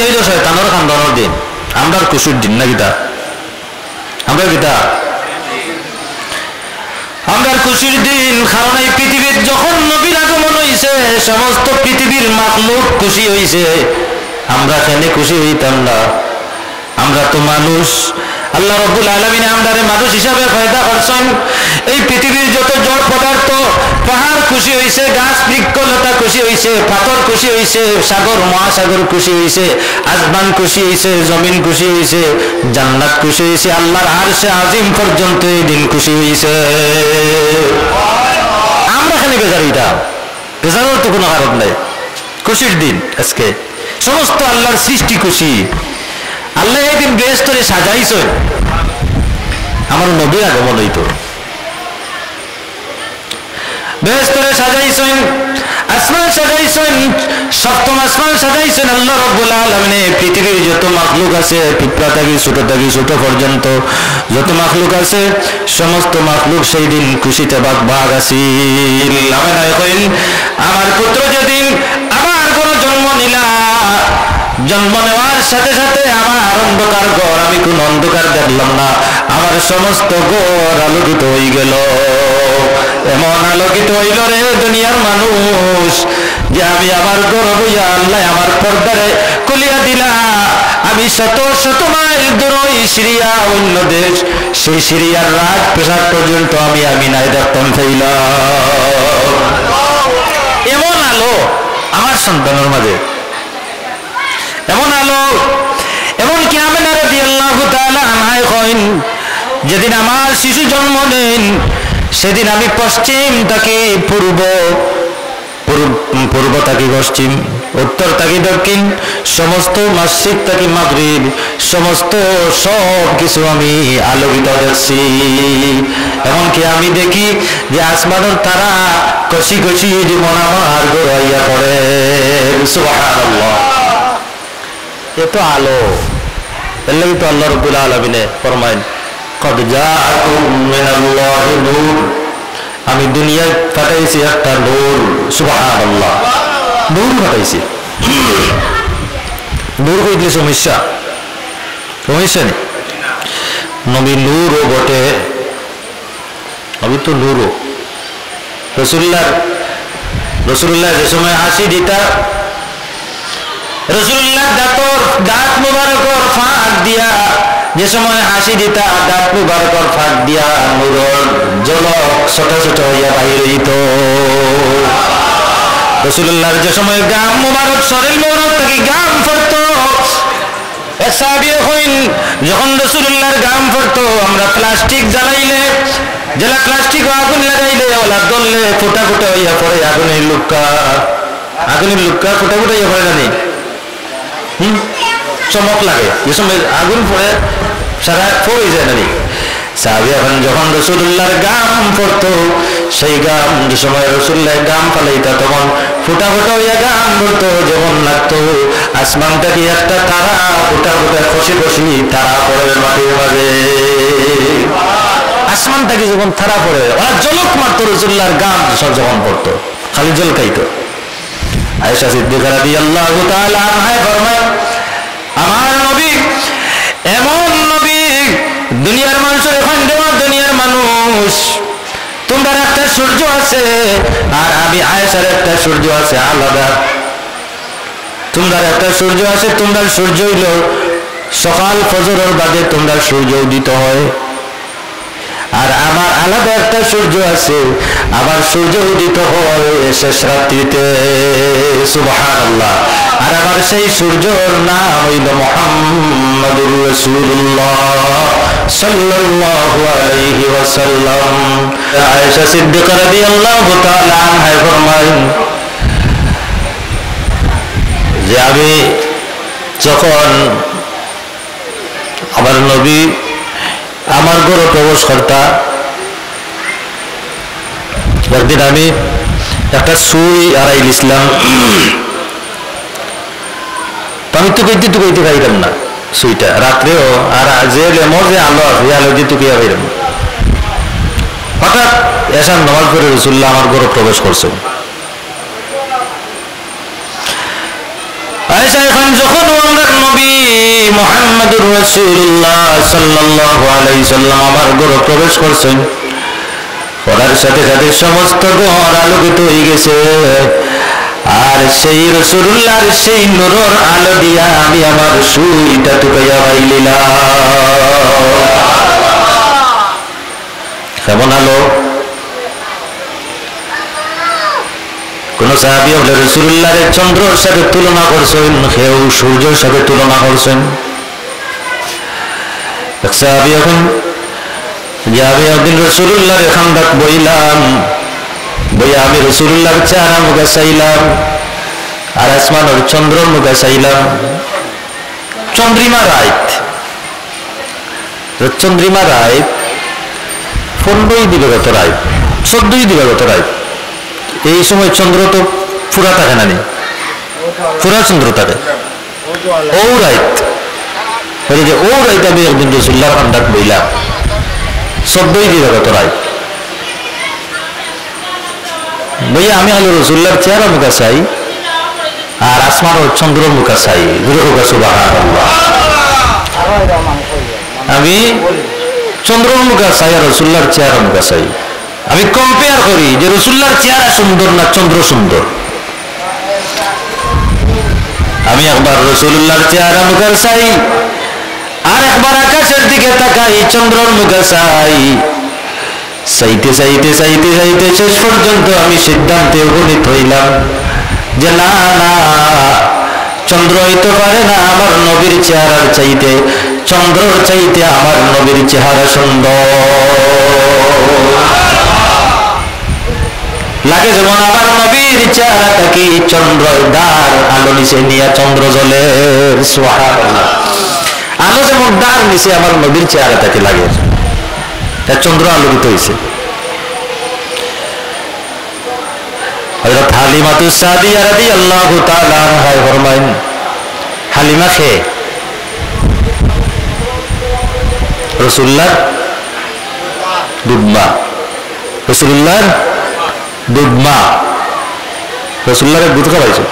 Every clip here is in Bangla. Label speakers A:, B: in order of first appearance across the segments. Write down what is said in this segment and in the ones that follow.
A: হইল শয়তানের খান্দানোর দিন, আমরা খুশির দিন না গীতা, আমরা গীতা আমরা খুশির দিন। কারণ এই পৃথিবীর যখন নবীর আগমন হইছে সমস্ত পৃথিবীর মাখলুক খুশি হইছে, আমরা কেন খুশি হইতাম না? আমরা তো মানুষ, আল্লাহ রাব্বুল আলামিন আমরারে মানুষ হিসাবে পয়দা করছেন। এই পৃথিবীর যত জড় পদার্থ, পাহাড় খুশি হইছে, গাছ বৃক্ষলতা খুশি হইছে, পাথর খুশি হইছে, সাগর মহাসাগর খুশি হইছে, আসমান খুশি হইছে, জমিন খুশি হইছে, জান্নাত খুশি হইছে, আল্লাহর আরশে আজিম পর্যন্ত এই দিন খুশি হইছে। আমরা খালি বেজারিটা, বেজারের তো কোনো কারণ নাই। খুশির দিন আজকে, সমস্ত আল্লাহর সৃষ্টি খুশি। আল্লাহ একদিন বেহেশতরে সাজাইছেন, আমার নবীর আগমন হইতো, বেহেশতরে সাজাইছেন, আসমান সাজাইছেন, সপ্তম আসমান সাজাইছেন আল্লাহ রাব্বুল আলামিন। পৃথিবীর যত মাখলুক আছে, পিঁপড়া থাকি ছোট পর্যন্ত যত মাখলুক আছে, সমস্ত মাখলুক সেই দিন খুশিতে বাগ আছিল। আমার পুত্র যেদিন আমার কোনো জন্ম নিলা, জন্ম নেওয়ার সাথে সাথে আমার অন্ধকার ঘর, আমি কোন অন্ধকার দেখলাম না, আমার সমস্ত ঘর আলোকিত হয়ে গেল। এমন আলোকিত হইল রে দুনিয়ার মানুষ যে আমি আমার ঘর হইয়া আল্লাহ আমার পর্দারে খুলিয়া দিলা। আমি শত শত মাইল দূর সিরিয়া, অন্য দেশ, সেই সিরিয়ার রাজ প্রাসাদ পর্যন্ত আমি নাই দেখতাম ফেইলাম। এমন আলো আমার সন্তানের মাঝে, এমন আলো। এমনকি আমিনা রাদিয়াল্লাহু তাআলা আনহা কইন, যেদিন আমার শিশু জন্ম নেন সেদিন আমি পশ্চিম থেকে পূর্ব, পূর্ব থেকে পশ্চিম, উত্তর থেকে দক্ষিণ, সমস্ত মসজিদ থেকে মাগরিব, সমস্ত সব কিছু আমি আলোকিত দেখছি। এমনকি আমি দেখি যে আসমানের তারা কষি কষি যেমন আমার গড়াইয়া পড়ে। সুবহানাল্লাহ, এত আলো। এর লাগি তো আল্লাহ রাব্বুল আলামিন ফরমায়েন, কদ জাআকুম মিনাল্লাহি নূর, আমি দুনিয়ায় পাঠাইছি একটা নূর। সুবহানাল্লাহ, নূর পাঠাইছি। নূর কইলে সমস্যা নেই, নবী নূরও বটে, নবী তো নূরও। রসুল্লাহ যে সময় হাসি দিতা, রসুল্লাহ দাঁত মুবারকর ফাঁক দিয়া যে সময় হাসি দিতা, দাঁত মুবারকর ফাঁক দিয়া নূরের ঝলক ছোট ছোট হইয়া বাহির হইত। রসুল্লাহর যে সময় গাম মুবারক, শরীর মুবারক থেকে গাম পড়তো, যখন রসুল্লাহর গাম পড়তো, আমরা প্লাস্টিক জ্বালাইলে, জেলা প্লাস্টিক আগুন লাগাইলে ওলা দললে ফোটা ফোটা হইয়া পড়ে, আগুনের লুক্কা ফোটা ফোটা হইয়া পড়ে জানি, চমক লাগে। যে সময় আগুন পড়ে সারা পড়ে যায় নানি। সাহাবীগণ যখন রাসূলুল্লাহর গাম পড়তো, সেই গাম যে সময় রাসূলুল্লাহ গাম ফালাইতা তখন ফুটা ফুটা হইয়া গাম পড়তো, যেমন লাগতো আসমান থেকে একটা তারা ফুটা ফুটা খসি খসি তারা পড়ে মাটির মাঝে। আসমান থেকে যখন তারা পড়ে ওরা জলক মারতো, রাসূলুল্লাহর গাম সব যখন পড়তো খালি জলকাইতো। আয়েশা সিদ্দিকা রাদিয়াল্লাহু তাআলা আনহা ফরমায়, আমার নবী এমন নবী, দুনিয়ার মানুষের এখন দেওয়া দুনিয়ার মানুষ, তোমরা একটা সূর্য আছে আর আমি আয়েশার একটা সূর্য আছে আলাদা। তোমরা একটা সূর্য আছে, তোমরা সূর্য হইল সকাল ফজরের বাদে তোমরা সূর্য উদিত হয়, আর আমার আলাদা একটা সূর্য আছে, আবার সূর্য উদিত হয় শেষ রাত্রিতে। সুবহানাল্লাহ। আর আমার সেই সূর্যর নাম হইল মুহাম্মাদুর রাসূলুল্লাহ সাল্লাল্লাহু আলাইহি ওয়াসাল্লাম। আয়েশা সিদ্দিকা রাদিয়াল্লাহু তাআলা আনহা ফরমায়েন যে আমি যখন আমার নবী আমার ঘরে প্রবেশ করতা, একদিন আমি একটা সুই আড়াইল ইসলাম, আমি তো কইতে পাইতাম না সুইটা রাত্রেও, আর যে লেমর যে আলো আছে আলো দিয়ে টুকিয়া পাইতাম। হঠাৎ এসার নামাজ পড়ে রাসূলুল্লাহ আমার ঘরে প্রবেশ করছেন। আয়েশা এখন যখন আমরা রাসূলুল্লাহ সাল্লাল্লাহু আলাইহি সাল্লাম আমার ঘরে প্রবেশ করছেন। করার সাথে সাথে সমস্ত ঘর আলোকিত হয়ে গেছে। আর সেই রাসূলুল্লাহর সেই নূরের আলো দিয়া আমি আমার সুইটা টুকাইয়া পাইলিলাম। কেমন আলো? কোন সাহাবী হলে রাসূলুল্লাহর চন্দ্রের সাথে তুলনা করছেন, কেউ সূর্যের সাথে তুলনা করছেন। এক সাহাবী এখন যে আমি একদিন রাসূলুল্লাহর খান্দাত বইলাম, বইয়া আমি রাসূলুল্লাহর চেহারা মুখে চাইলাম আর আসমানের চন্দ্রের মুখে চাইলাম। চন্দ্রিমা রাত, চন্দ্রিমা রাত 15 দিবাগত রাত, 14 দিবাগত রাত। এই সময় চন্দ্র তো পুরা থাকে না, পুরা চন্দ্র থাকে। ও রাত বলে যে ও রাত আমি একদিন রাসূলুল্লাহর খান্দাত বইলাম, 14 দিবাগত রাত। বইয়া আমি আলো রাসূলুল্লাহর চেহারা মুখা চাই আর আসমানের চন্দ্র মুখা চাই। সুবহানাল্লাহ। আমি চন্দ্রের মুখা চাই আর রাসূলুল্লাহর চেহারা মুখা চাই। আমি কম্পেয়ার করি যে রাসূলুল্লাহর চেহারা সুন্দর না চন্দ্র সুন্দর। আমি একবার রাসূলুল্লাহর চেহারা মুখা চাই আর একবার আকাশের দিকে তাকাই, চন্দ্রের মুখা চাই। চাইতে চাইতে চাইতে চাইতে শেষ পর্যন্ত আমি সিদ্ধান্তে উপনীত হইলাম যে না না, চন্দ্র হইতে পারে না আমার নবীর চেহারার চাইতে, চন্দ্রর চাইতে আমার নবীর চেহারা সুন্দর। লাগে যেমন আমার নবীর চেহারাটা কি চন্দ্র দ্বার আলো নিচে নিয়ে চন্দ্র জ্বলে। সুবহানাল্লাহ। আলো যেমন দ্বার নিচে আমার নবীর চেহারাটাকে লাগে, চন্দ্র আলোকিত হয়েছে। হযরত হালিমাতুস সাদিয়া রাদিয়াল্লাহু তাআলা আনহা ফরমায়েন, হালিমা খে রাসূলুল্লাহ দুধমা, রাসূলুল্লাহ দুধমা, রাসূলুল্লাহর দুধ খাওয়াইছে।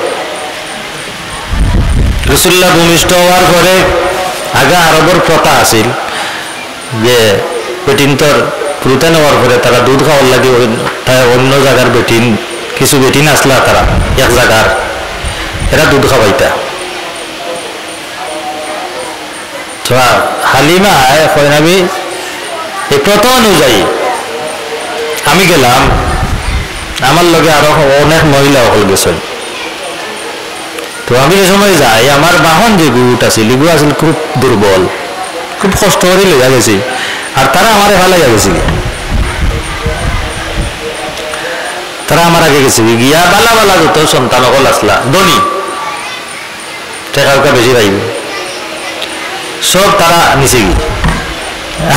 A: রাসূলুল্লাহ ভূমিষ্ঠ হওয়ার পরে আগে আরবের প্রথা আছিল যে বেটিনতর প্রুতা নেওয়ার পরে তারা দুধ খাওয়ার লাগে অন্য জায়গার বেটিন, কিছু বেটিন আসলা তারা এক জায়গার, এরা দুধ খাওয়াইতা। হালিমা এখন আমি এই প্রথা অনুযায়ী আমি গেলাম, আমার লগে আরো অনেক মহিলা হল গেছেন। তো আমি যে সময় যাই, আমার বাহন যে গুট আছিল এগুলো আছিল খুব দুর্বল, খুব কষ্ট করে লইয়া গেছি আর তারা আমারে ভালাইয়া গেছি। তারা আমার আগে গেছে গিয়া বালা বালা যত সন্তান অকল আসলা ধনী টাকা বেশি পাইবে সব তারা নিচে গিয়ে,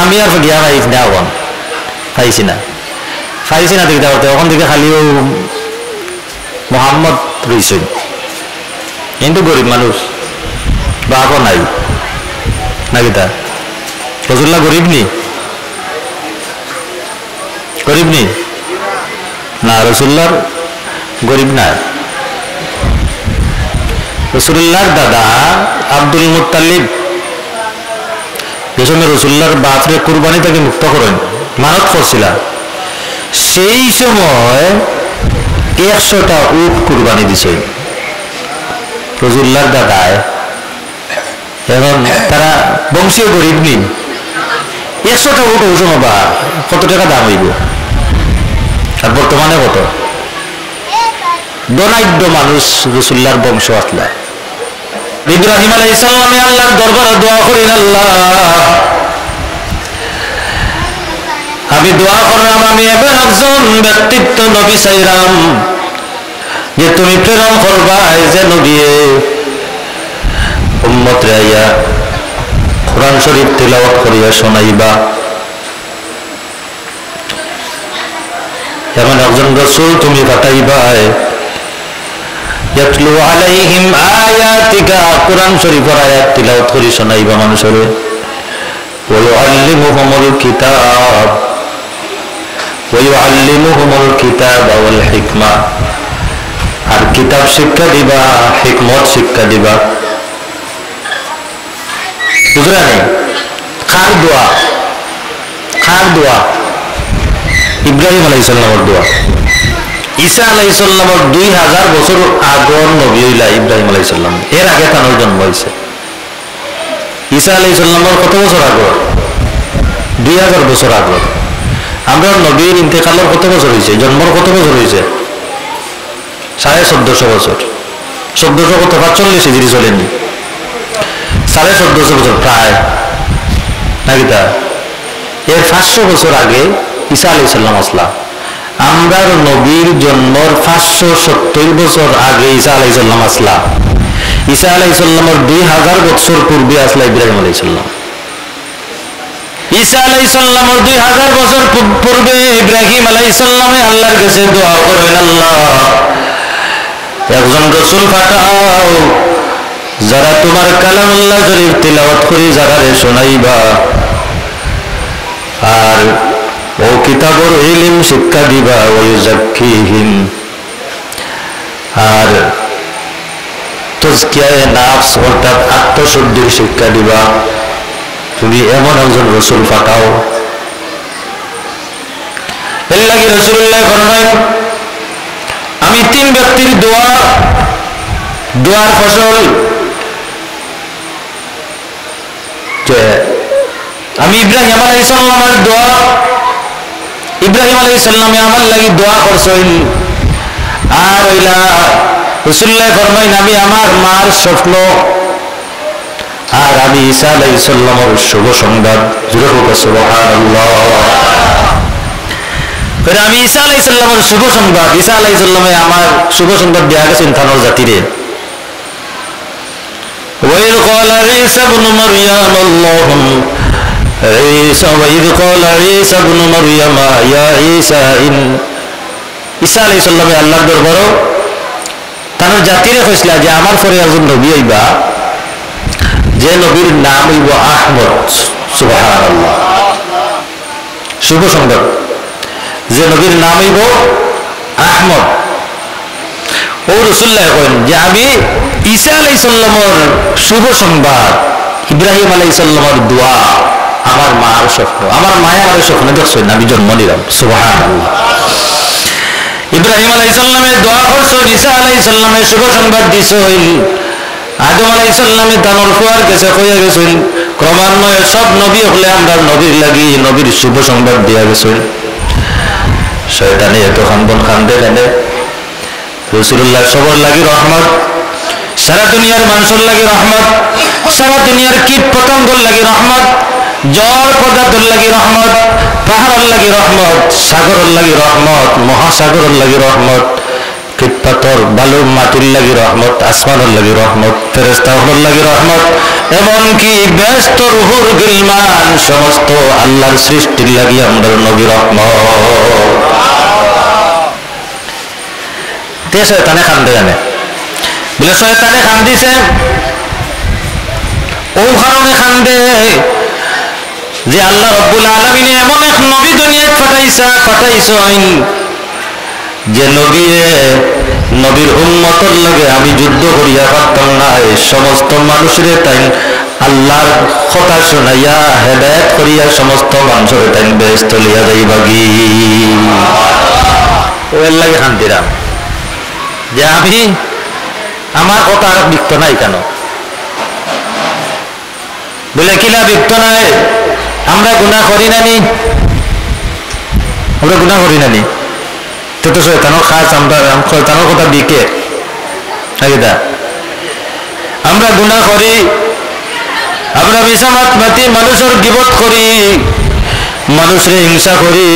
A: আমি আর গিয়া পাইছি না, এখন পাইছি না দেখতে পারতে। ওখান থেকে খালিও মোহাম্মদ রইছেন, কিন্তু গরিব মানুষ বাপও নাই নাকি তা রাসূলুল্লাহ গরিব নি না, রাসূলুল্লাহর গরিব না। রাসূলুল্লাহর দাদা আব্দুল মুত্তালিব যে সময় রাসূলুল্লাহর বাপরে কুরবানি থেকে মুক্ত করেন মানত করছিল, সেই সময় 100টা উট কুরবানি দিছে রাসূলুল্লাহর দাদায়। এখন তারা বংশীয় গরিব নি, 100টা উট ওই সময় বা কত টাকা দাম হইব, আর বর্তমানে কত? ধনাঢ্য মানুষ রাসূলুল্লাহর বংশ আসলা। ইব্রাহিম আলাইহিস সালামে আল্লাহর দরবারে দোয়া করেন, আল্লাহ আমি দোয়া করলাম আমি এমন একজন ব্যক্তিত্ব নবী চাইলাম যে তুমি প্রেরণ করবা, যে নবী উম্মত রাইয়া কোরআন শরীফ তিলাওয়াত করিয়া শোনাইবা। এমন একজন রাসূল তুমি পাঠাইবা ইয়াতলু আলাইহিম আয়াতিকা, কোরআন শরীফের আয়াত তিলাওয়াত করি শোনাইবা মানুষের। ওয়া ইউআল্লিমুহুমুল কিতাব ওয়া ইউআল্লিমুহুমুল কিতাব ওয়াল হিকমা, আর কিতাব শিক্ষা দিবা, হিকমত শিক্ষা দিবা। বুঝরা নেই খার দোয়া ইব্রাহিম আলাইহিস সালামের দোয়া ঈসা আলাইহিস সালামের 2000 বছর আগর নবী হইলা ইব্রাহিম আলাইহিস সালাম এর আগে তার জন্ম হয়েছে ঈসা আলাইহিস সালামের কত বছর আগর 2000 বছর আগর আমরা নবীর ইন্তেকালের কত বছর হয়েছে জন্মর কত বছর হয়েছে 1450 বছর 1400 কত 45 হিজরি চলেনি 1450 বছর প্রায় নাকি তা এর 500 বছর আগে ঈসা আলাইহিস সালাম আসলা আমরা নবীর জন্মর 570 বছর আগে ঈসা আলাইহিস সালাম আসলা ঈসা আলাইহিস সালামের 2000 বছর পূর্বে আসলা ইব্রাহিম আলাইহিস সালাম ঈসা আলাইহিস সালামের 2000 বছর পূর্বে ইব্রাহিম আলাইহিস সালামে আল্লাহর কাছে দোয়া করেন আল্লাহ একজন রাসূল পাঠাও যারা তোমার কালামুল্লাহ শরীফ তিলাওয়াত করি যারা রে শোনাইবা আর ও কিতাবর ইলম শিক্ষা দিবা ও যাক্কিহিম আর তাজকিয়ায়ে নাফস অর্থাৎ আত্মশুদ্ধির শিক্ষা দিবা তুমি এমন একজন রাসূল পাঠাও এর লাগি রাসূলুল্লাহ ফরমায় আমি তিন ব্যক্তির দোয়ার ফসল যে আমি ইব্রাহিম আলাইহিস সালামের দোয়া ইব্রাহিম আলাইহিস সালামে আমার লাগি দোয়া করছেন আর ওইলা রাসূলুল্লাহ ফরমায় আমি আমার মার স্বপ্ন আর আমি ঈসা আলাইহিস সালামের শুভ সংবাদ জুড়ে হোক সুবহানাল্লাহ ফের আমি ঈসা আলাইহিস সালামের শুভ সংবাদ ঈসা আলাইহিস সালামে আমার শুভ সংবাদ দেয়া গেছেন তানোর জাতিরে وإذ قال عيسى ابن مريم اللهم وإذ قال عيسى ابن مريم يا عيسى إن ঈসা আলাইহিস সালামে আল্লাহর দরবারে তানোর জাতিরে কইছিল যে আমার পরে একজন নবী আইবা যে নবীর নাম হইব আহমদ সুবহানাল্লাহ শুভ সংবাদ যে নবীর নাম হইব আহমদ ও রাসূলুল্লাহ কইন যে আমি ঈসা আলাইহিস সালামের শুভ সংবাদ ইব্রাহিম আলাইহিস সালামের দোয়া আমার মার স্বপ্ন আমার মায়া আমার স্বপ্ন দেখছেন আমি জন্ম নিলাম সুবহানাল্লাহ ইব্রাহিম আলাইহিস সালামের দোয়া করছেন ঈসা আলাইহিস সালামের শুভ সংবাদ দিছেন আদম আলাইহিস সালামে তানোর ফুয়ার কাছে কইয়া গেছেন ক্রমান্বয়ে সব নবী হলে আমরা নবীর লাগি নবীর শুভ সংবাদ দিয়া গেছেন শয়তানে এত খান্দে এনে রাসূলুল্লাহ সবার লাগি রহমত সারা দুনিয়ার মানুষের লাগি রহমত সারা দুনিয়ার কীট পতঙ্গর লাগি রহমত জল পদার্থের লাগি রহমত পাহাড়ের লাগি রহমত সাগরের লাগি রহমত মহাসাগরের লাগি রহমত কীটপাতর বালু মাটির লাগি রহমত আসমানের লাগি রহমত ফেরেশতাদের লাগি রহমত এমনকি ব্যস্ত রুহুর গিলমান সমস্ত আল্লাহর সৃষ্টির লাগি আমরা নবী রহমত তে শয়তানে কান্দে জানে বলে শয়তানে কান্দিছে ও কারণে কান্দে যে আল্লাহ রাব্বুল আলামিন এমন এক নবী দুনিয়ায় পাঠাইছেন যে নবীর উম্মতের লগে আমি যুদ্ধ করিয়া পারতাম না এই সমস্ত মানুষের তাই আল্লাহর কথা শোনাইয়া হেদায়েত করিয়া সমস্ত মানুষের তাই বেহেশত লইয়া যাইবাগি ও এর লাগে শান্তিরাম যে আমি আমার কথা আর বিক্ত নাই কেন বলে কিলা বিক্ত নাই আমরা গুনাহ করি নানি তো শয়তানের খাস আমরা শয়তানের কথা বিকে নাকি আমরা গুনাহ করি আমরা মিছামাত মাতি মানুষের গিবত করি মানুষের হিংসা করি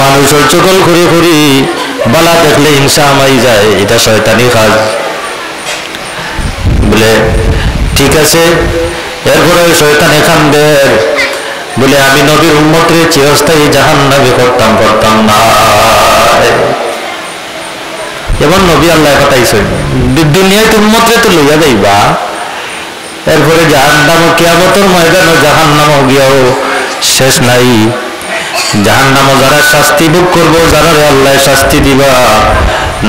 A: মানুষের চকল করি বালা দেখলে হিংসা আমাই যায় এটা শয়তানি কাজ বলে ঠিক আছে এরপরে শয়তান এখান দেয় বলে আমি নবীর উম্মতের চিরস্থায়ী জাহান্নামে করতাম না এমন নবী আল্লাহ পাঠাইছেন দুনিয়ায় উম্মতরে তো লইয়া যাইবা এরপরে জাহান্নাম কিয়ামতের ময়দানে জাহান্নাম গিয়াও শেষ নাই জাহান্নামে যারা শাস্তি ভোগ করবো যারা আল্লাহ শাস্তি দিবা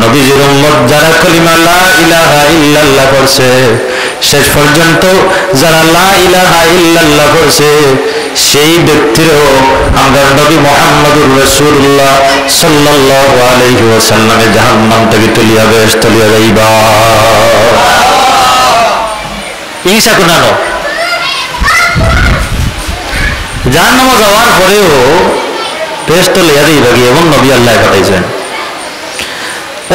A: নবীজির উম্মত যারা কালিমা লা ইলাহা ইল্লাল্লাহ করছে শেষ পর্যন্ত যারা লা ইলাহা ইল্লাল্লাহ পড়ছে সেই ব্যক্তিরও আমরা নবী মুহাম্মদুর রাসূলুল্লাহ সাল্লাল্লাহু আলাইহি ওয়াসাল্লামের জাহান্নাম থেকে তুলিয়া বেশ তুলিয়া যাইবা ঈসা কোনানো জাহান্নামে যাওয়ার পরেও বেশ তুলিয়া যাইবা কি এমন নবী আল্লাহ পাঠাইছেন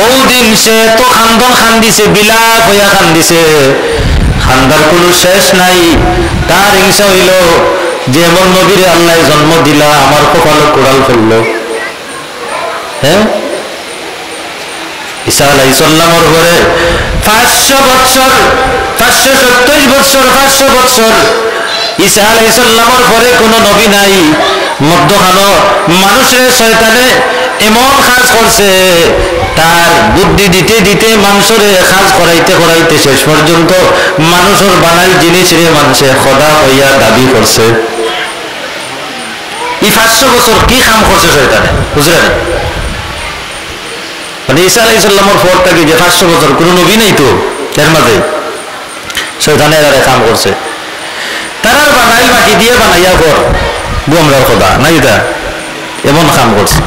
A: ওই দিন সে তো খান্দন খান্দিছে বিলাপ হইয়া খান্দিছে খান্দার কোনো শেষ নাই তার হিংসা হইল যে এমন নবীরে আল্লাহ জন্ম দিলা আমার কপালে কোড়াল ফেলল হ্যাঁ ঈসা আলাইহিস সালামের ঘরে 500 বছর 527 বছর 500 বছর ঈসা আলাইহিস সালামের ঘরে কোনো নবী নাই মধ্যখানো মানুষের শয়তানে এমন কাজ করছে তার বুদ্ধি দিতে দিতে মানুষের কাজ করাইতে করাইতে শেষ পর্যন্ত মানুষের বানাই জিনিস রে মানুষে খোদা হইয়া দাবি করছে এই 500 বছর কি কাম করছে শয়তানে বুঝলেন মানে ঈসা আলাইহিস সালামের পর থেকে যে 500 বছর কোনো নবী নেই তো এর মাঝে শয়তানে এরা কাম করছে তারার বানাই মাটি দিয়ে বানাইয়া কর গোমরার খোদা নাই এটা এমন কাম করছে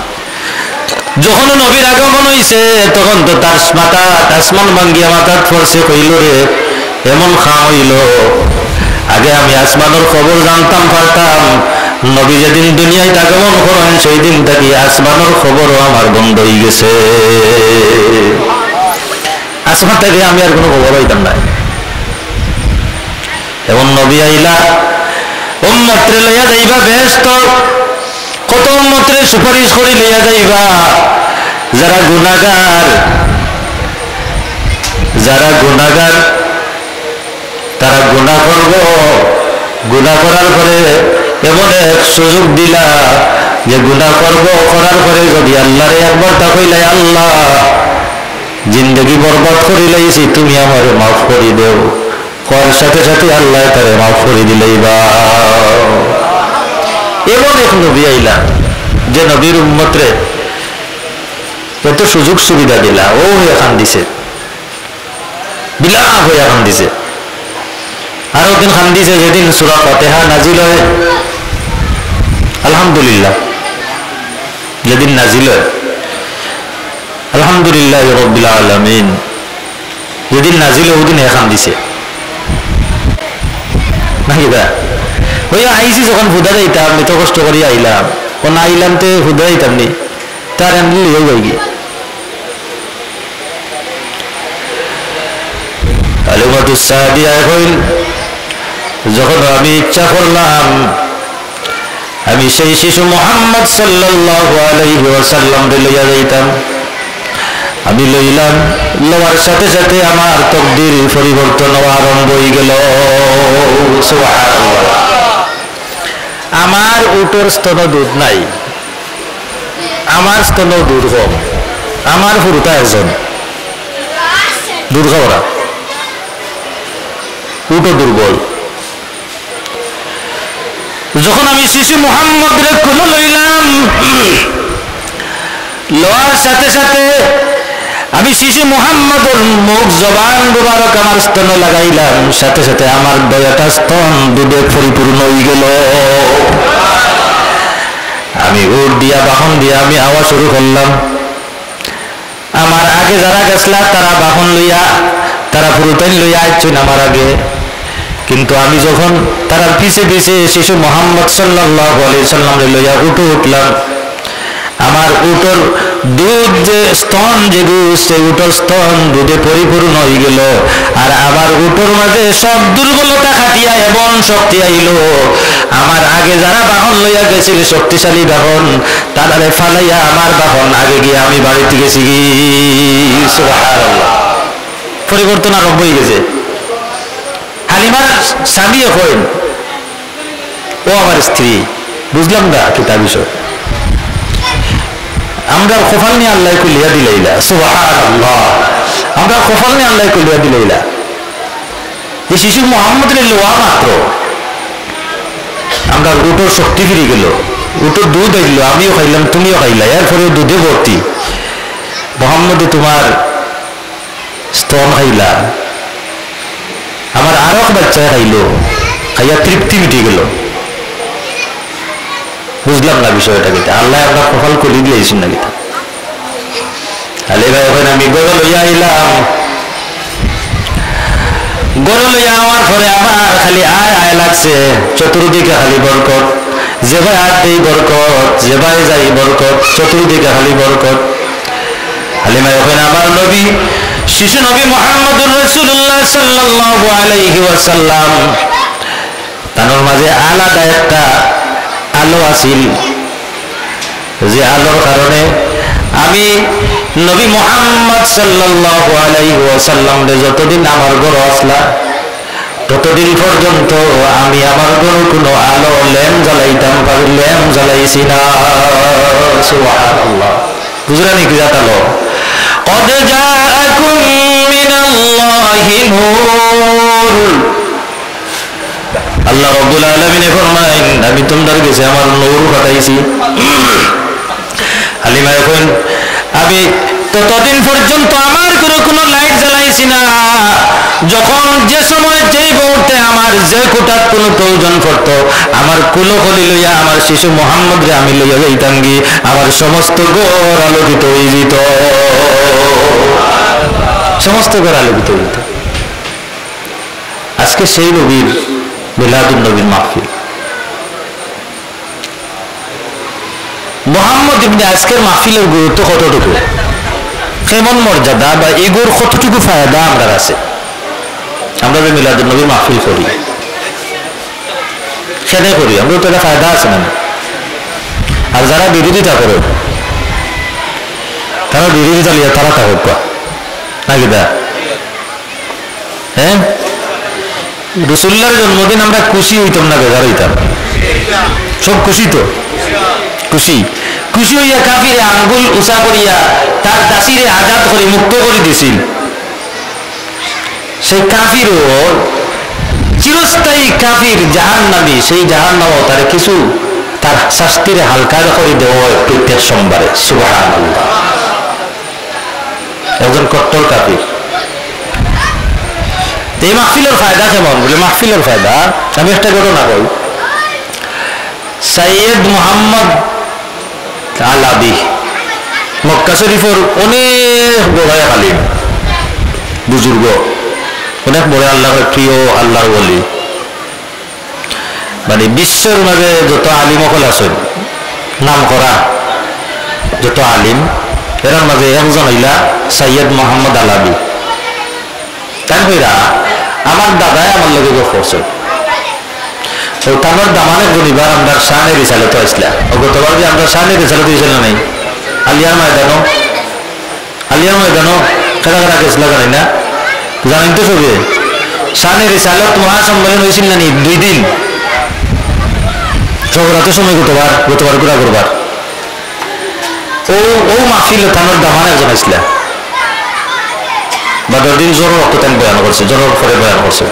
A: যখন নবীর আগমন হইছে তখন তো তার মাথা আসমান ভাঙ্গিয়া মাথাত পড়ছে কইল রে এমন খাম হইল আগে আমি আসমানের খবর জানতাম পারতাম নবী যেদিন দুনিয়ায় আগমন করেন সেই দিন থেকে আসমানের খবরও আমার বন্ধ হয়ে গেছে আসমান থেকে আমি আর কোনো খবর হইতাম না এমন নবী আইলা উম্মতরে লইয়া যাইবা ব্যস্ত কত উম্মতরে সুপারিশ করে লইয়া যাইবা যারা গুনাহগার তারা গুনাহ করব গুনাহ করার পরে এমন এক সুযোগ দিলা যে গুনাহ করব করার পরে যদি আল্লাহরে একবার তাকইলাই আল্লাহ জিন্দগি বরবাদ করে লাইছি তুমি আমারে মাফ করে দেও করার সাথে সাথে আল্লাহ তারে মাফ করে দিলেই বা এমন এক নবী আইলা যে নবীর উম্মতরে এত সুযোগ সুবিধা দিলা ও এখন দিছে বিলাপ হয়ে এখন দিছে আরো দিন খান দিছে যেদিন সূরা ফাতিহা নাজিল হয় আলহামদুলিল্লাহ যেদিন নাজিল হয় আলহামদুলিল্লাহ রাব্বিল আলামিন যেদিন নাজিল ওই দিন এখন দিছে নাকি দা ওই আইসি যখন হুদা যাইতাম এত কষ্ট করি আইলাম ও না আইলাম তো হুদা যাইতাম নি তার এমনি লিয়ে যাই গিয়ে আলিমাতুস সাদিয়া হইল যখন আমি ইচ্ছা করলাম আমি সেই শিশু মুহাম্মদ সাল্লাল্লাহু আলাইহি ওয়াসাল্লাম লইয়া যাইতাম আমি লইলাম লওয়ার সাথে সাথে আমার তকদির পরিবর্তন হওয়া আরম্ভ হয়ে গেল সুবহানাল্লাহ আমার উটোর স্তন দুধ নাই আমার স্তন দুধ কম আমার পুরুতা একজন দুধ খাওয়া উটো দুর্বল যখন আমি শিশু মুহাম্মদের কোলে লইলাম লওয়ার সাথে সাথে আমি শিশু মুহাম্মদের মুখ জবান মুবারক আমার স্তনে লাগাইলাম সাথে সাথে আমার দয়াটা স্তন দুধে পরিপূর্ণ হয়ে গেল আমি উট দিয়া বাহন দিয়া আমি আওয়াজ শুরু করলাম আমার আগে যারা গেছলা তারা বাহন লইয়া তারা পুরোটাই লইয়া আইছেন আমার আগে কিন্তু আমি যখন তারা পিছে পিছে শিশু মুহাম্মদ সাল্লাল্লাহু আলাইহি সাল্লাম লইয়া উঠলাম আমার উটোর দুধ যে স্তন যে সেই উটোর স্তন দুধে পরিপূর্ণ হয়ে গেল আর আমার উটোর মাঝে সব দুর্বলতা খাটিয়া এবং শক্তি আইল আমার আগে যারা বাহন লইয়া গেছিল শক্তিশালী বাহন তারারে ফালাইয়া আমার বাহন আগে গিয়ে আমি বাড়িতে গেছি সুবহানাল্লাহ পরিবর্তন আরম্ভ হয়ে গেছে হালিমার স্বামী হইন ও আমার স্ত্রী বুঝলাম না কি তার বিষয় আমরা কপাল নিয়ে আল্লাহ কুলিয়া দিলাইলা সুবহানাল্লাহ আমরা কপাল নিয়ে আল্লাহ কুলিয়া দিলাইলা যে শিশু মুহাম্মদের লোয়া মাত্র আমরা উটোর শক্তি ফিরে গেল উটোর দুধ আইল আমিও খাইলাম তুমিও খাইলা এরপরে দুধে ভর্তি মুহাম্মদে তোমার স্তন খাইলা আমার আরো বাচ্চায় খাইলো, খাইয়া তৃপ্তি মিটে গেল। বুঝলাম না বিষয়টা কিতা, আল্লাহ আমরা কপাল কলি দিয়েছেন না কিতা। আলে ভাই ওখানে আমি গরু লইয়া আইলাম, গরু লইয়া আমার ঘরে আমার খালি আয় আয় লাগছে, চতুর্দিকে খালি বরকত, যে ভাই হাত দেই বরকত, যে ভাই যাই বরকত, চতুর্দিকে খালি বরকত। হালিমা ওখানে আমার নবী, শিশু নবী মুহাম্মদুর রাসূলুল্লাহ সাল্লাল্লাহু আলাইহি ওয়াসাল্লাম, তার মাঝে আলাদা একটা আলো আছিল, যে আলোর কারণে আমি নবী মুহাম্মদ সাল্লাল্লাহু আলাইহি ওয়াসাল্লাম যতদিন আমার ঘর আসলা ততদিন পর্যন্ত আমি আমার ঘর কোনো আলো ল্যাম্প জ্বালাইতাম পারি, ল্যাম্প জ্বালাইছি না। সুবহানাল্লাহ, বুঝলেন কি জাতালো? قد جاءكم من الله نور, আল্লাহ রাব্বুল আলামিন ফরমায়েন আমি তোমাদের কাছে আমার নূর পাঠাইছি। হালিমা এখন আমি ততদিন পর্যন্ত আমার কোনো লাইট জ্বালাইছি না, যখন যে সময় যেই মুহূর্তে আমার যে কোটার কোনো প্রয়োজন পড়তো আমার কুলকলি লইয়া আমার শিশু মোহাম্মদ রে আমি লইয়া যাইতাম গি, আমার সমস্ত ঘর আলোকিত হয়ে যেত, সমস্ত ঘর আলোকিত হয়ে যেত। আজকে সেই নবীর মিলাদুন নবীর মাহফিল, মোহাম্মদ ইবনে আজকের মাহফিলের গুরুত্ব কতটুকু, কেমন মর্যাদা বা এগুর কতটুকু ফায়দা আমরা আছে, আমরা যে মিলাদুন নবীর মাহফিল করি সেটাই করি, আমরা তো এটা ফায়দা আছে না। আর যারা বিরোধিতা করে তারা বিরোধিতা লিয়া তারা থাকুক নাকি দা, হ্যাঁ রসুল্লাহর জন্মদিন আমরা খুশি হইতাম না, বেজার হইতাম, সব খুশি তো খুশি, খুশি হইয়া কাফিরে আঙ্গুল উঁচা করিয়া তার দাসিরে আজাদ করে মুক্ত করে দিছিল। সেই কাফিরও চিরস্থায়ী কাফির জাহান্নামী, সেই জাহান্নামও তার কিছু তার শাস্তিরে হালকা করে দেওয়া হয় প্রত্যেক সোমবারে। সুবহানাল্লাহ, একজন কট্টর কাফির। এই মাহফিলের ফায়দা কেমন বলে, মাহফিলের ফায়দা আমি একটা ঘটনা কই। সৈয়দ মুহাম্মদ আলাবি মক্কা শরীফের অনেক বড় আলিম, বুজুর্গ, অনেক বড় আল্লাহর প্রিয় আল্লাহর ওলি, মানে বিশ্বের মাঝে যত আলিম সকল আছেন নাম করা যত আলিম, এর মাঝে একজন হইলা সৈয়দ মুহাম্মদ আলাবি। তাই হইরা আমার দাদাই আমার লগে করছে, তার দামানে গনিবার আমরা শানে রিসালত আসলা, গতবার যে আমরা শানে রিসালত হয়েছিল নাই আলিয়ার ময়দানো, আলিয়ার ময়দানো কেনা কেনা গেছিল জানি না, জানেন তো সবে শানে রিসালত মহাসম্মেলন হয়েছিল না নি 2 দিন, সবরাতে সময় গতবার ঘুরা করবার ও মাহফিল থানার দামানে একজন আসলা, বা 10 দিন জোর রক্তদান বয়ান করছে, জোর করে বয়ান করছে।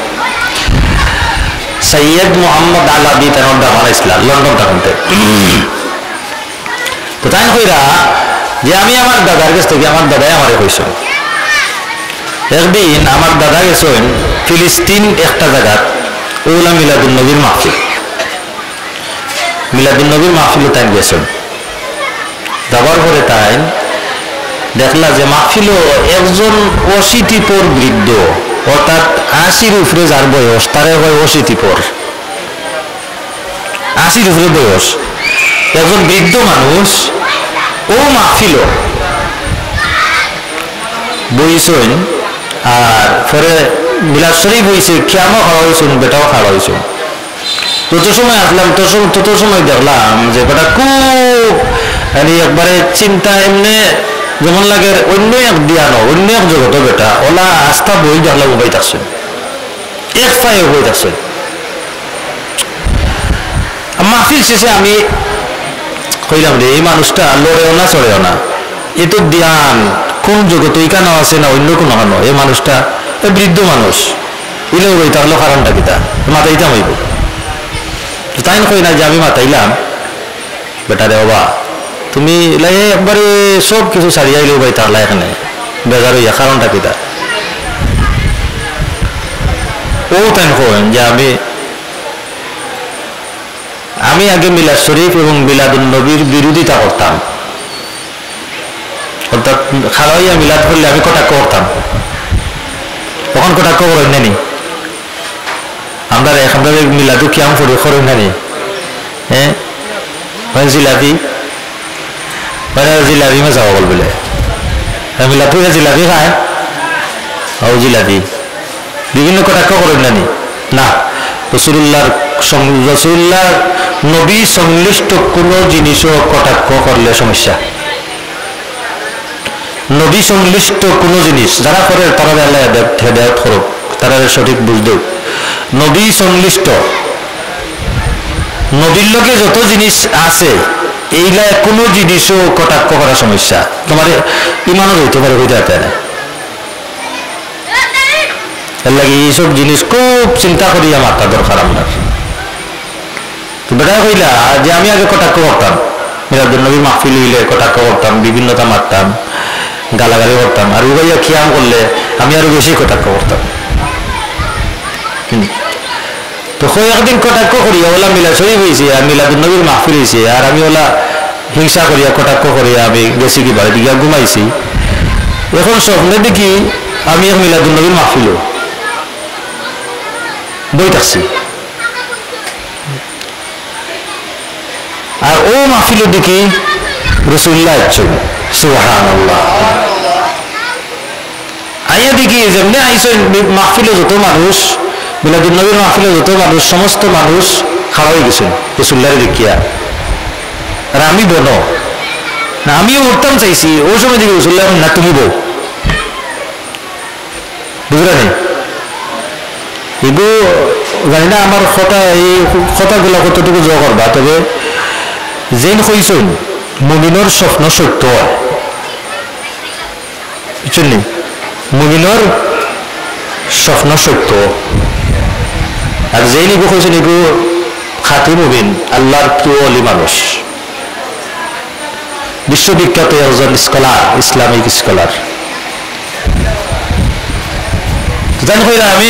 A: সৈয়দ মুহাম্মদ আলাবি তার দামান ইসলাম লন্ডন থাকতে, তো তাই কইরা যে আমি আমার দাদার কাছ থেকে, আমার দাদাই আমারে কইছে একদিন আমার দাদা গেছেন ফিলিস্তিন একটা জায়গার ওলা মিলাদুন নবীর মাহফিল, মিলাদুন নবীর মাহফিলে তাই গেছেন। যাবার পরে তাই দেখলা যে মাহফিল একজন 80 পর বৃদ্ধ, অর্থাৎ 80-র উপরে যার বয়স তারে হয় 80 পর, 80-র উপরে বয়স একজন বৃদ্ধ মানুষ ও মাহফিল বইছেন। আর পরে বিলাস শরীফ হয়েছে, খেয়ামও খাওয়া হয়েছেন, বেটাও খাওয়া হয়েছেন। তত সময় আসলাম, তত সময় দেখলাম যে বেটা খুব একবারে চিন্তা, এমনি যেমন লাগে অন্য এক দিয়ানো, অন্য এক জগত বেটা ওলা আস্থা বই দেখলাম বই থাকছেন, এক পায়ে বই থাকছেন। মাহফিল শেষে আমি কইলাম রে এই মানুষটা লড়েও না চড়েও না, এ তো ধ্যান কোন জগত এখানে আছে না অন্য কোনো হানো, এই মানুষটা বৃদ্ধ মানুষ ইলেও বই তাহলে কারণটা কিতা মাথাইতাম হইব। তাই কই না যে আমি মাথাইলাম বেটা রে বাবা তুমি একবারে সব কিছু ছাড়িয়াইলেও ভাই তাহলে এখানে বেজার হইয়া কারণটা কিতা। ও তাই করেন যে আমি আগে মিলাদ শরীফ এবং মিলাদুন নবীর বিরোধিতা করতাম, অর্থাৎ খাওয়াইয়া মিলাদ করলে আমি কটাক্ষ করতাম। তখন কটাক্ষ করেন নানি আমরা মিলাদু কিয়াম করেন নানি? হ্যাঁ জিলাপি জিলাপি মজা বল বলে মিলাদ জিলাপি খায় ও জিলাপি বিভিন্ন কটাক্ষ করেন নানি? না, রসুল্লাহ নবী সংশ্লিষ্ট কোনো জিনিসও কটাক্ষ করলে সমস্যা। নবী সংশ্লিষ্ট কোনো জিনিস যারা করে তারা আল্লাহ হেদায়েত করুক, তারা সঠিক বুঝদেও। নবী সংশ্লিষ্ট নবীর লোকে যত জিনিস আছে এইলা কোনো জিনিসও কটাক্ষ করা সমস্যা। তোমার ইমানও হইতে পারে, হইতে পারে না। এর লাগে এইসব জিনিস খুব চিন্তা করি মাথা দরকার আপনার। বেটা কইলা যে আমি আগে কটাক্ষ করতাম, মিলাদুন নবী মাহফিল হইলে কটাক্ষ করতাম, বিভিন্নতা মারতাম, গালাগালি করতাম, আর উবাইয়া খিয়াম করলে আমি আরো বেশি কটাক্ষ করতাম। তো একদিন কটাক্ষ করিয়া ওলা মিলাদ শরীফ হয়েছে আর মিলাদুন নবীর মাহফিল হয়েছে, আর আমি ওলা হিংসা করিয়া কটাক্ষ করিয়া আমি গেছি কি বাড়ি দিকে ঘুমাইছি। এখন স্বপ্নে দেখি আমি এক মিলাদুন নবীর মাহফিল বই থাকছি, আর ও মাহফিলের দিকে রসুল্লাহ সুবহানাল্লাহ আইয়া দেখি যেমনি আইসো মাহফিলে যত মানুষ, মিলাদুন নবীর মাহফিলে যত মানুষ, সমস্ত মানুষ খাওয়া হয়ে গেছেন রসুল্লাহরে দেখিয়া, আর আমি বনো না, আমিও উঠতাম চাইছি। ওই সময় দেখি রসুল্লাহ না তুমি বউ, বুঝলে নেই এগো জানি না আমার কথা, এই কথাগুলো কতটুকু জোর করবা। তবে যেন কইছেন মুমিনের স্বপ্ন সত্য হয়, বুঝছেন নি? মুমিনের স্বপ্ন সত্য, আর যেই নিগো কইছেন এগো খাঁটি মুমিন, আল্লাহর প্রিয় অলি মানুষ, বিশ্ববিখ্যাত একজন স্কলার, ইসলামিক স্কলার। জান কইরা আমি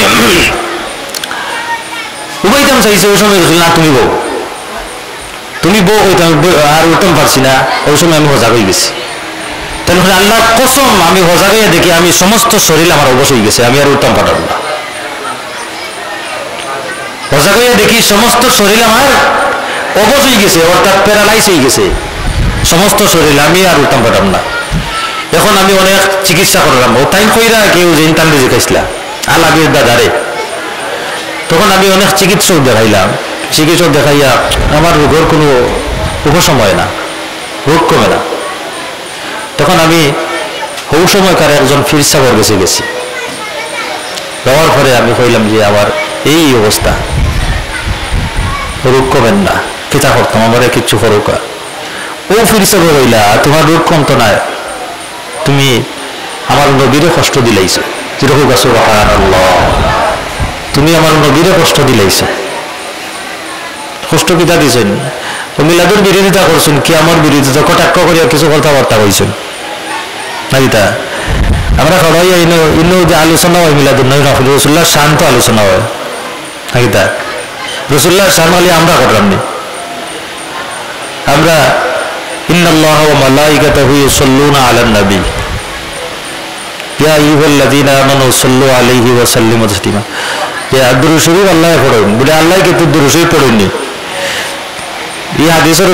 A: উবাইতাম চাইছি। ওই সময় না তুমি বউ, তুমি বউ হইতাম, আর উঠতাম পারছি না। ওই সময় আমি হজা হয়ে গেছি। তাহলে আল্লাহ কসম আমি হজা হইয়া দেখি আমি সমস্ত শরীর আমার অবশ হয়ে গেছে, আমি আর উঠতাম পারলাম না। হজা হইয়া দেখি সমস্ত শরীর আমার অবশ হয়ে গেছে, অর্থাৎ প্যারালাইজ হয়ে গেছে সমস্ত শরীর, আমি আর উঠতাম পারলাম না। এখন আমি অনেক চিকিৎসা করলাম, ও টাইম কইরা কেউ যে ইন্টার দেখাইছিলা আলাবির দাদারে। তখন আমি অনেক চিকিৎসক দেখাইলাম, চিকিৎসক দেখাইয়া আমার রোগের কোনো উপশম হয় না, রোগ কমে না। তখন আমি ওই সময়কার একজন ফিরসাগর গেছি, যাওয়ার পরে আমি কইলাম যে আমার এই অবস্থা, রোগ কমেন না, কিতা করতাম, আমার কিচ্ছু করুকা। ও ফিরসাগর হইলা তোমার রোগ কমতো না, তুমি আমার নবীরে কষ্ট দিলাইছো, যেরকম সুবহানাল্লাহ, তুমি আমার নবীরে কষ্ট দিলাইছো। কষ্ট কিতা দিছেন? ও মিলাদুর বিরোধিতা করছেন, কি আমার বিরোধিতা কটাক্ষ করিয়া কিছু কথাবার্তা কইছেন না কিতা? আমরা সবাই ইনো যে আলোচনা হয় মিলাদুন নবী মাহফিল, রসুল্লাহ শান্ত আলোচনা হয় না কিতা? রসুল্লাহ শান হলে আমরা করলাম নি? আমরা ইন্নাল্লাহ ওয়া মালাইকাতাহু ইউসাল্লুনা আলান নবী ইয়া আইয়ুহাল্লাযীনা আমানু সাল্লু আলাইহি ওয়া সাল্লিমু তাসলিমা। যে দুরূদ শরীফ আল্লাহ পড়েন বলে আল্লাহ কিন্তু দুরূদ শরীফ পড়েননি। এই হাদিসের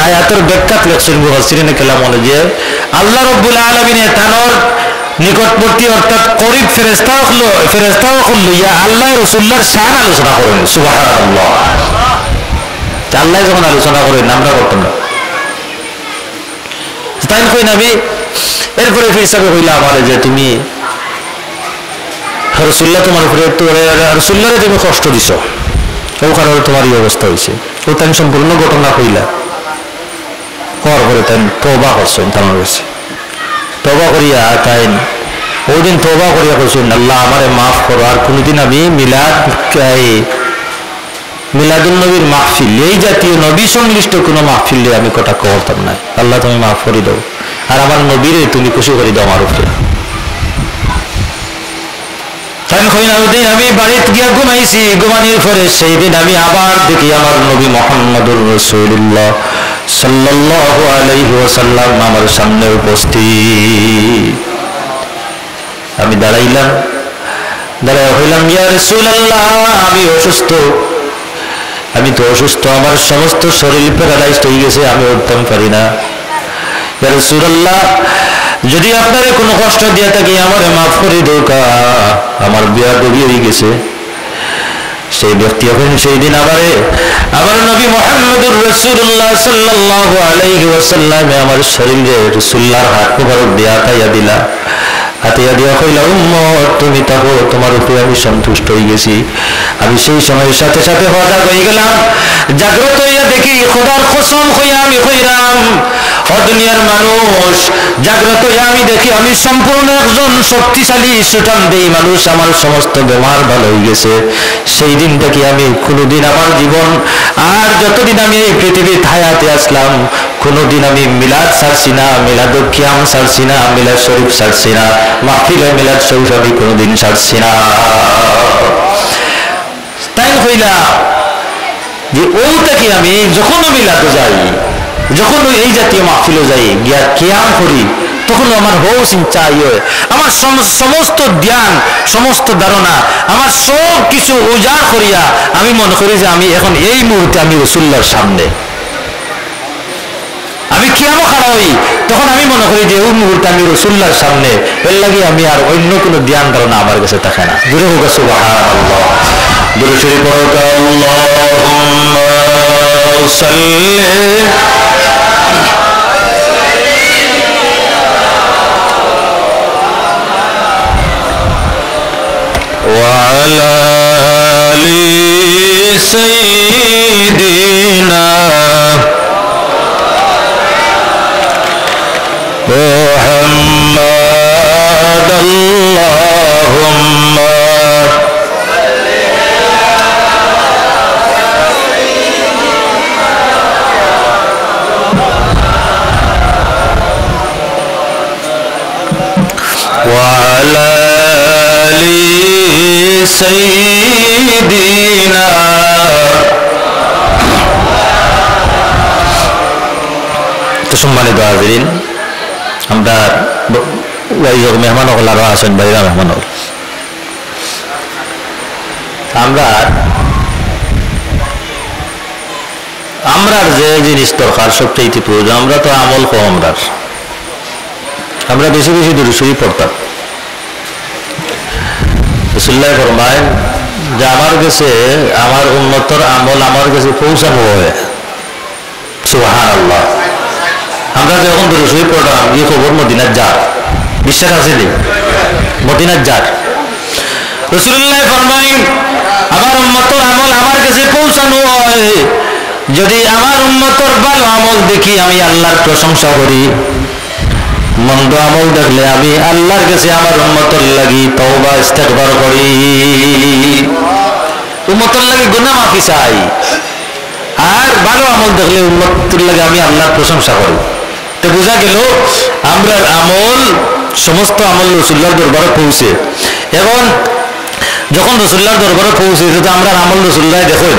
A: আয়াতের ব্যাখ্যা লেখছেন মুফাসসিরিনে কেরাম বলে যে আল্লাহ রাব্বুল আলামিন তার নিকটবর্তী অর্থাৎ করিব ফেরেশতাও লইয়া আল্লাহ রাসূলুল্লাহর শান আলোচনা করেন। সুবহানাল্লাহ। আল্লাহ যখন আলোচনা করেন আমরা করতাম না, তাই কই নবী। এরপরে ফিরসাবে হইলা আমারে যে তুমি রাসূলুল্লাহ তোমার উপরে রাসূলুল্লাহরে তুমি কষ্ট দিছ, ও কারণে তোমার এই অবস্থা হয়েছে। ও তাই সম্পূর্ণ ঘটনা কইলা, হওয়ার পরে তাই তওবা করছেন, তার কাছে তওবা করিয়া তাই ওই দিন তওবা করিয়া করছেন আল্লাহ আমারে মাফ করো, আর কোনোদিন আমি মিলাদুন নবীর মাহফিল এই জাতীয় নবী সংশ্লিষ্ট কোনো মাহফিলে আমি কটাক্ষ করতাম না। আল্লাহ তুমি মাফ করে দাও, আর আমার নবীরে তুমি খুশি করে দাও আমার উপরে। দিন আমি বাড়িতে গিয়া ঘুমাইছি, ঘুমানোর পরে সেই দিন আমি আবার দেখি আমার নবী মুহাম্মদুর রাসূলুল্লাহ সাল্লাল্লাহু আলাইহি ওয়াসাল্লাম আমার সামনে উপস্থিত। আমি দাঁড়াইলাম, দাঁড়ায় হইলাম, ইয়া রাসূলুল্লাহ আমি অসুস্থ, আমি তো অসুস্থ, আমার সমস্ত শরীর প্যারালাইজড হয়ে গেছে, আমি উঠতে পারি না। ইয়া রাসূলুল্লাহ যদি আপনারে কোনো কষ্ট দিয়ে থাকি আমারে মাফ করে দৌকা, আমার বেয়াদবি হয়ে গেছে। সেই ব্যক্তি এখন সেই দিন আমার নবী মুহাম্মদুর রাসূলুল্লাহ সাল্লাল্লাহু আলাইহি ওয়াসাল্লাম আমার শরীরে রাসূলুল্লাহর হাত মুবারক দিয়া তাইয়া দিলা, হাতিয়া দিয়া কইলা, উম্মত তুমি থাকো, তোমার উপরে আমি সন্তুষ্ট হয়ে গেছি। আমি সেই সময়ের সাথে সাথে সজাগ হয়ে গেলাম, জাগ্রত হইয়া দেখি খোদার কসম হইয়া আমি কইলাম, ও দুনিয়ার মানুষ, জাগ্রত হইয়া আমি দেখি আমি সম্পূর্ণ একজন শক্তিশালী সুঠামদেহী মানুষ, আমার সমস্ত বেমার ভালো হয়ে গেছে। সেই দিন থেকে আমি কোনোদিন আমার জীবন আর যতদিন আমি এই পৃথিবীর হায়াতে আসলাম কোনোদিন আমি মিলাদ ছাড়ছি না, মিলাদুল কিয়াম ছাড়ছি না, মিলাদ শরীফ ছাড়ছি না, মাহফিলে মিলাদ শরীফ আমি কোনোদিন ছাড়ছি না। তাই হইলা যে ওটাকে আমি যখন মিলাদে যাই, যখন এই জাতীয় মাহফিলে যাই, গিয়া কিয়াম করি, তখন আমার হোস ইচ্ছা হয়, আমার সমস্ত জ্ঞান, সমস্ত ধারণা, আমার সব কিছু উজাড় করিয়া আমি মনে করি যে আমি এখন এই মুহূর্তে আমি রাসূলুল্লাহর সামনে, আমি কিয়ামও খাড়া হই, তখন আমি মনে করি যে ওই মুহূর্তে আমি রাসূলুল্লাহর সামনে, এর লাগে আমি আর অন্য কোনো জ্ঞান ধারণা আমার কাছে থাকে না। জোরে হোক সুবহানাল্লাহ, দুরূদ শরীফ পড়ো, আল্লাহুম্মা সাল্লি وعلى آل سيدنا محمد اللهم وعلى آل سيدنا তো সম্মানিত হাজিরিন, আমরা মেহমান হল আরো আছেন, বাইরা মেহমান হল, আমরা যে জিনিস দরকার সবটাই প্রয়োজন। আমরা তো আমল কম, আমরা বেশি বেশি দূরে শরীফ পড়তাম। রাসূলুল্লাহ ফরমায় যে আমার কাছে আমার উম্মতের আমল আমার কাছে পৌঁছানো হয়। সুবহানাল্লাহ। আমরা যখন দূরে শরীফ পড়লাম, এই খবর মদিনার যার, বিশ্বাস আছে নি? মদিনার যার। রাসূলুল্লাহ ফরমায় আমার উম্মতের আমল আমার কাছে পৌঁছানো হয়, যদি আমার উম্মতের ভালো আমল দেখি আমি আল্লাহর প্রশংসা করি, মন্দ আমল দেখলে আমি আল্লাহর কাছে আমার উম্মতের লাগি তওবা ইস্তেগফার করি, উম্মতের লাগি গুনাহ মাফি চাই। আর ভালো আমল দেখলে উম্মতের লাগি আমি আল্লাহর প্রশংসা করি। তো বোঝা গেল আমরার আমল, সমস্ত আমল রাসূলুল্লাহর দরবারে পৌঁছে। এখন যখন রাসূলুল্লাহর দরবারে পৌঁছে তো আমরা আমল রাসূলুল্লাহ দেখুন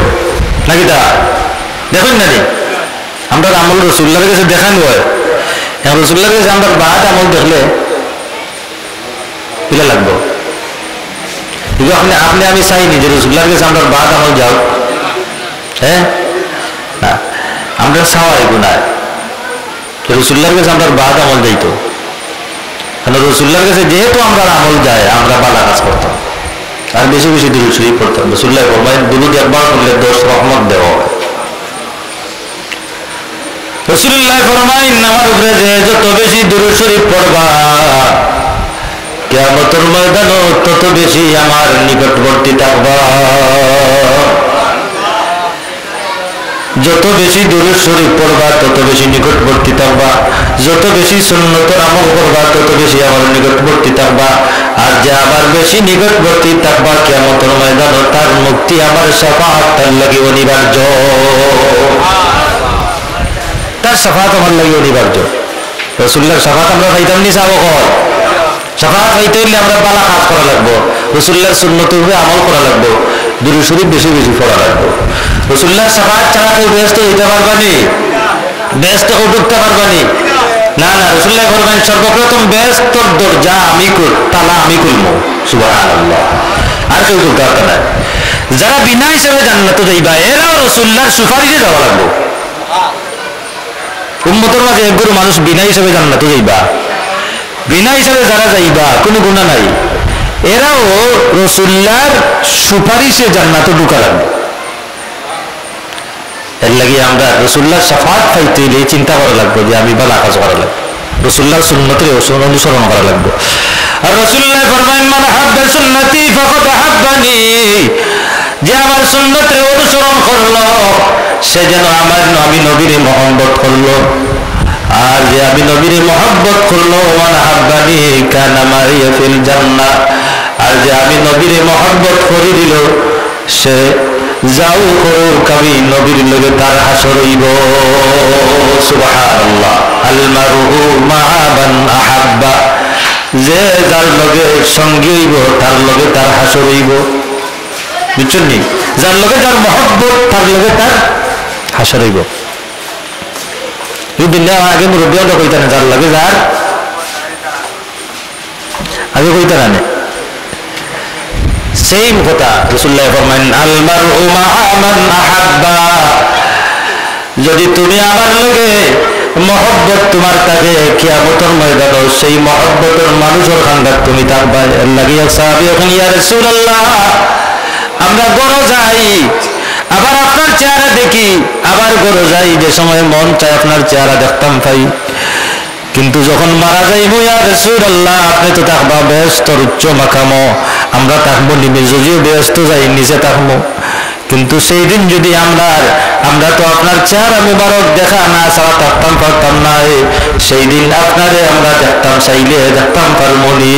A: নাকি, তা দেখুন না নি, আমরা আমল রাসূলুল্লাহর কাছে দেখানো হয়। এখন রাসূলুল্লাহর কাছে আমরা বাদ আমল দেখলে কিলা লাগবো? আপনি আমি চাইনি যে রাসূলুল্লাহর কাছে আমরা বাদ আমল যাও, হ্যাঁ না, আমরা চাওয়াই গুনাহ। রাসূলুল্লাহর কাছে আমরা বাদ আমল যাইতো, কারণ রাসূলুল্লাহর কাছে যেহেতু আমরা আমল যায়, আমরা ভালো কাজ করতাম আর বেশি বেশি দুরূদ শরীফ পড়তাম। রাসূলুল্লাহ ফরমায় দুরূদ একবার পড়লে 10 রহমত দেওয়া হয়। রাসূলুল্লাহ ফরমায় আমার উপরে যে যত বেশি দুরূদ শরীফ পড়বা, কিয়ামতের ময়দানে তত বেশি আমার নিকটবর্তী থাকবা। যত বেশি দুরূদ শরীফ পড়বা তত বেশি নিকটবর্তী থাকবা, যত বেশি সুন্নতের আমল করবা তত বেশি আমার নিকটবর্তী থাকবা। আর যে আবার বেশি নিকটবর্তী থাকবা কিয়ামতের ময়দানে, তার মুক্তি আমার শাফাআত তার লাগি অনিবার্য, তার শাফাআত আমার লাগি অনিবার্য। রাসূলুল্লাহর শাফাআত আমরা পাইতাম নি, চাবো কর শাফাআত পাইতে হইলে আমরা ভালো কাজ করা লাগবে, রাসূলুল্লাহর সুন্নতের উপরে আমল করা লাগবে, দুরূদ শরীফ বেশি বেশি পড়া লাগবে। রাসূলুল্লাহর শাফাআত ছাড়া কেউ বেহেশতে যেতে পারবানি, বেহেশতে ঢুকতে পারবানি না। না, রাসূলুল্লাহ ফরমান সর্বপ্রথম বেহেশতের দরজা আমি তালা আমি খুলবো। সুবহানাল্লাহ। আর কেউ ঢুকতে পারবে না। যারা বিনা হিসাবে জান্নাতে যাইবা এরাও রাসূলুল্লাহর সুপারিশে যাওয়া লাগবে। উম্মতের মাঝে একগুলো মানুষ বিনা হিসাবে জান্নাতে যাইবা, বিনা হিসাবে যারা যাইবা কোনো গুনাহ নাই, এরাও রাসূলুল্লাহর সুপারিশে জান্নাতে ঢুকা লাগবে। এর লাগি আমরা রাসূলুল্লাহর শাফাআত পাইতে হইলে চিন্তা করা লাগবে যে আমি ভালো কাজ করা লাগবে, রাসূলুল্লাহর সুন্নতের অনুসরণ করা লাগবে। আর রাসূলুল্লাহ ফরমান মান হাব্বা সুন্নতি ফাকাদ হাব্বানি, যে আমার সুন্নতের অনুসরণ করলো সে যেন আমি নবীর মহব্বত করলো, আর যে আমি নবীর মহব্বত করলো মান হাব্বানি কানা মাইয়া ফিল জান্নাহ, আর যে আমি নবীর মহব্বত করে দিল সে যাও করুক আমি নবীর লগে তার হাসর হইব। সুবহানাল্লাহ। আল মারউ মা'a মান আহাব্বা, যে যার লগে সঙ্গী হইব তার লগে তার হাসর হইব। বুঝছেন নি? যার লগে যার মহব্বত তার লগে তার হাসর হইব। এই দিনে আগে মুরব্বিয়ানরা কইতেন যার লগে যার আগে কইতেন না সেম কথা। রাসূলুল্লাহ ফরমান আল মারউ মা'a মান আহাব্বা, যদি তুমি আমার লগে মহব্বত তোমার কাছে কিয়ামতের ময়দানে সেই মহব্বতের মানুষের খান্দার তুমি থাকবা। এর লাগিয়া সাহাবী এখন ইয়া রাসূলুল্লাহ আমরা গরো যাই আবার আপনার চেহারা দেখি, আবার গরো যাই যে সময় মন চায় আপনার চেহারা দেখতাম পাই, কিন্তু যখন মারা যাইব ইয়া রাসূলুল্লাহ আপনি তো থাকবা বেহেশতের উচ্চ মাকামো, আমরা থাকবো নিচে, যদিও বেহেশতে যাই নিচে থাকবো, কিন্তু সেই দিন যদি আমরা তো আপনার চেহারা মুবারক দেখা না ছাড়া থাকতাম পারতাম না, সেই দিন আপনারে আমরা দেখতাম চাইলে দেখতাম পারমনি।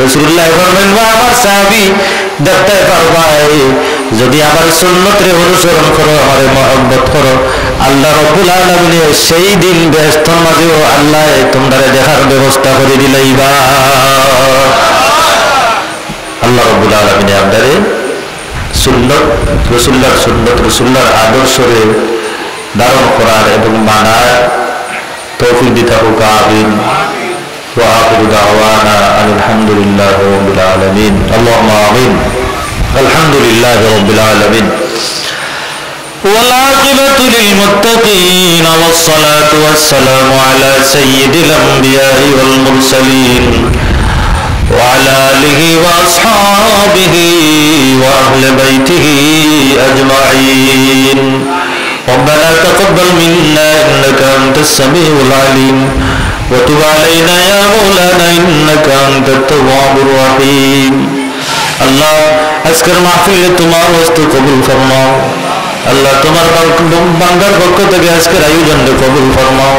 A: রাসূলুল্লাহ ফরমান আমার সাহাবী দেখতে পারবা যদি আমার সুন্নতের অনুসরণ করো, আমার মহব্বত করো, আল্লাহ রাব্বুল আলামিন সেই দিন বেহেশতের মাঝেও আল্লাহ তোমরা দেখার ব্যবস্থা করে দিলাইবা। আল্লাহ রাব্বুল আলামিন আমাদের সুন্নত রাসূলুল্লাহর সুন্নত রাসূলুল্লাহর আদর্শরে ধারণ করার এবং মানার তৌফিক দিতে হোক। আমিন। ওয়া আখিরু দাওয়ানা আলহামদুলিল্লাহি রাব্বিল আলামিন। আল্লাহুম্মা আমিন। আলহামদুলিল্লাহি রাব্বিল আলামিন। ওয়াল আকিবাতু লিল মুত্তাকিন ওয়াস সালাতু ওয়াস সালামু আলা সাইয়্যিদিল আমবিয়া'i ওয়াল মুরসালিন وعلى آله وأصحابه وأهل بيته أجمعين. ربنا تقبل منا إنك أنت السميع العليم وتب علينا يا مولانا إنك أنت التواب الرحيم. আল্লাহ আজকের মাহফিলে তোমার ওয়াস্তে কবুল ফরমাও। আল্লাহ তোমার বান্দার পক্ষ থেকে আজকের আয়োজনকে কবুল ফরমাও।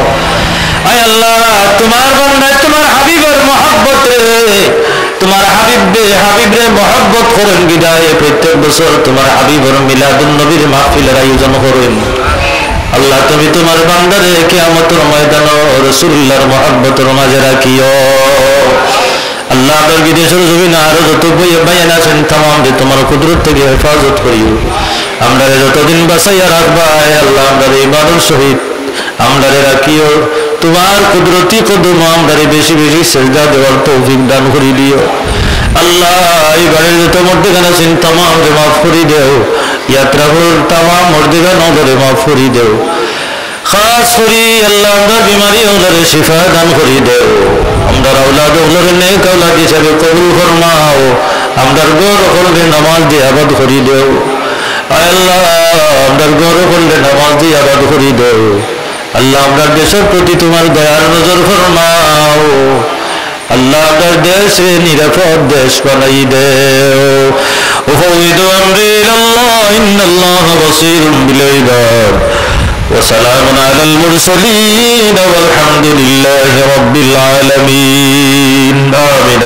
A: আয় আল্লাহ তোমার বান্দা তোমার হাবিবের মহব্বতে তোমার হাবিবরে মহব্বত করেন বিদায় প্রত্যেক বছর তোমার হাবিবের মিলাদুন নবীর মাহফিলের আয়োজন করেন। আল্লাহ তুমি তোমার বান্দারে কিয়ামতের ময়দানে রাসূলুল্লাহর মহব্বতের মাঝে রাখিও। আল্লাহ আপনার বিদেশের জমিনে আরো যত ভাইয়ান আছেন তামাম যে তোমার কুদরত থেকে হেফাজত করিও। আমরা যতদিন বাঁচাইয়া রাখবা আল্লাহ আমরা ইমানের সহিত আমরা রাখিও। তোমার কুদরতি কদম আমরা বেশি বেশি সেজদা দেওয়ার তৌফিক দান করে দিও। আল্লাহ এই বাড়ির যত মর্দেগান আছেন তামাম রে মাফ করে দেও। ইয়াত্রাগুলোর তামাম মর্দেগান ওদের মাফ করে দেও। খাস করি আল্লাহ আমরা বিমারি ওদের শিফা দান করে দেও। আমরা আওলাদ ওদের নেক আওলাদ হিসাবে কবুল ফরমাও। আমরা গৌর করলে নামাজ দিয়ে আবাদ করে দেও। আল্লাহ আমরা গৌর করলে নামাজ দিয়ে আবাদ করে দেও। আল্লাহ আপনার দেশের প্রতি তোমার দয়ার নজর ফরমাও। আল্লাহ আপনার দেশে নিরাপদ দেশ বানাই দেও। উফাউযু আমরি ইলাল্লাহ ইন্নাল্লাহা বাসীরুম বিল ইবাদ। ওয়া সালামুন আলাল মুরসালিন ওয়াল হামদুলিল্লাহি রাব্বিল আলামিন। আমিন।